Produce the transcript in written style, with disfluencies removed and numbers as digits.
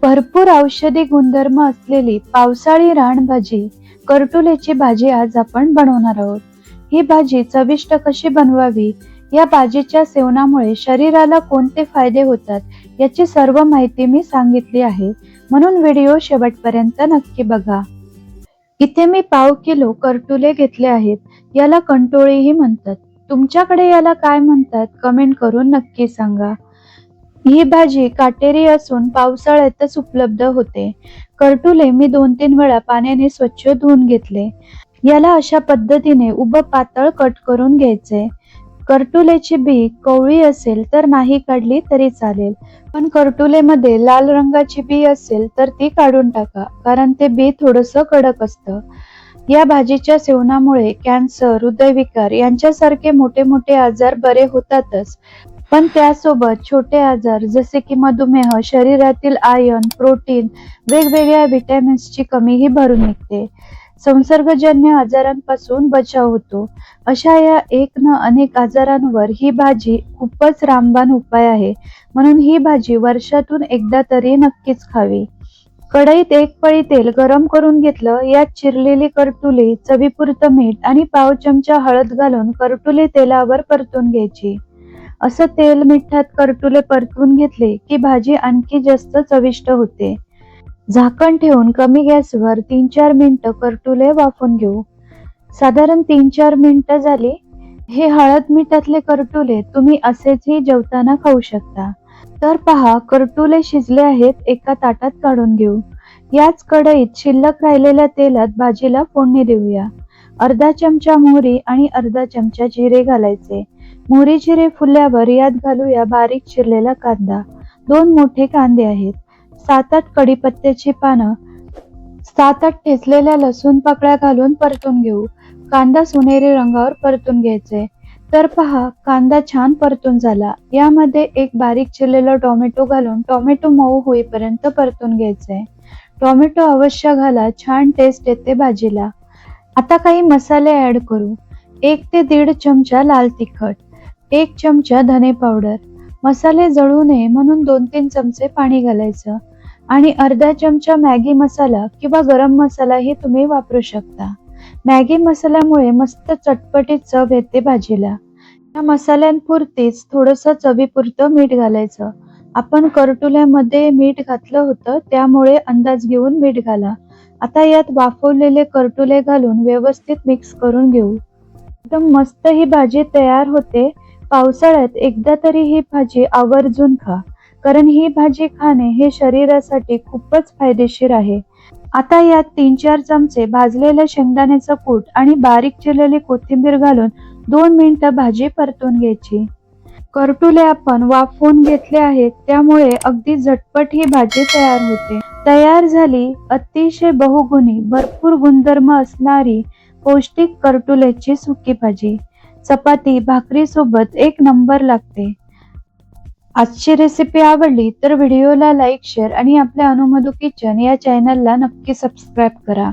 भरपूर औषधी गुणधर्म असलेली पावसाळी रानभाजी करटुलेची भाजी आज आपण बनवणार आहोत। ही भाजी चविष्ट कशी बनवावी, या भाजीच्या सेवनामुळे शरीराला कोणते फायदे होतात याची सर्व माहिती मी सांगितली आहे, म्हणून व्हिडिओ शेवटपर्यंत नक्की बघा। इथे मी पाव किलो करटुले घेतले आहेत। याला कंटोळीही म्हणतात। तुमच्याकडे याला काय म्हणतात कमेंट करून नक्की सांगा। ही भाजी काटेरी असून पावसाळ्यातच उपलब्ध होते। करटुले मी 2-3 वेळा पाण्याने स्वच्छ धुवून घेतले। याला अशा पद्धतीने उभं पातळ कट करून घ्यायचे। करटुलेची बी कवळी असेल तर नाही काढली तरी चालेल, पण करटुलेमध्ये लाल रंगाची बी असेल तर ती काढून टाका, कारण ते बी थोडंसं कडक असतं। या भाजीच्या सेवनामुळे कॅन्सर, हृदयविकार यांच्यासारखे मोठे मोठे आजार बरे होतातच, पण त्यासोबत छोटे आजार जसे की मधुमेह, शरीरातील आयर्न, प्रोटीन, वेगवेगळ्या विटॅमिन्सची कमीही भरून निघते। संसर्गजन्य आजारांपासून बचाव होतो। अशा या एक न अनेक आजारांवर ही भाजी खूपच रामबाण उपाय आहे, म्हणून ही भाजी वर्षातून एकदा तरी नक्कीच खावी। कढईत 1 पळी तेल गरम करून घेतलं। यात चिरलेली करटुले, चवीपुरतं मीठ आणि पाव चमचा हळद घालून करटुले तेलावर परतून घ्यायची। असं तेल मिठात करटुले परतवून घेतले की भाजी आणखी जास्त चविष्ट होते। झाकण ठेवून कमी गॅसवर 3-4 मिनिटं करटुले वाफून घेऊ। साधारण 3-4 मिनिटं झाली। हे हळद मिठातले करटुले तुम्ही असेचही जेवताना खाऊ शकता। तर पहा, करटुले शिजले आहेत। एका ताटात काढून घेऊ। याच कढईत शिल्लक राहिलेल्या तेलात भाजीला फोडणी देऊया। अर्धा चमचा मोहरी आणि अर्धा चमचा जिरे घालायचे। मोहरी जिरे फुलल्यावर यात घालूया बारीक चिरलेला कांदा। 2 मोठे कांदे आहेत। 7-8 कढीपत्त्याची पानं, 7-8 ठेचलेल्या लसूण पाकळ्या घालून परतून घेऊ। कांदा सोनेरी रंगावर परतून घ्यायचे। तर पहा, कांदा छान परतून झाला। यामध्ये एक बारीक चिरलेला टोमॅटो घालून टोमॅटो मऊ होईपर्यंत परतून घ्यायचे। टोमॅटो अवश्य घाला, छान टेस्ट येते भाजीला। आता काही मसाले ऍड करू। 1 ते 1.5 चमचा लाल तिखट, 1 चमचा धने पावडर, मसाले जळू नये म्हणून 2-3 चमचे पाणी घालायचं, आणि अर्धा चमचा मॅगी मसाला किंवा गरम मसालाही तुम्ही वापरू शकता। मॅगी मसाल्यामुळे मस्त चटपटीत चव येते भाजीला। या मसाल्यांपुरतीच थोडंसं चवीपुरतं मीठ घालायचं। आपण करटुल्यामध्ये मीठ घातलं होतं, त्यामुळे अंदाज घेऊन मीठ घाला। आता यात वाफवलेले करटुले घालून व्यवस्थित मिक्स करून घेऊ। एकदम मस्त ही भाजी तयार होते। पावसाळ्यात एकदा तरी ही भाजी आवर्जून खा, कारण ही भाजी खाणे हे शरीरासाठी खूपच फायदेशीर आहे। आता यात 3-4 चमचे भाजलेलं शेंगदाण्याचं कूट आणि बारीक चिरलेली कोथिंबीर घालून 2 मिनिटं भाजी परतून घ्यायची। करटुले आपण वाफवून घेतले आहेत, त्यामुळे अगदी झटपट ही भाजी तयार होते। तयार झाली अतिशय बहुगुणी, भरपूर गुणधर्म असणारी पौष्टिक करटुलेची सुकी भाजी। चपाती, भाकरी सोबत एक नंबर लागते। आजची रेसिपी आवडली तर व्हिडिओला लाईक, शेअर आणि आपल्या अनुमधू किचन या चॅनलला नक्की सबस्क्राईब करा।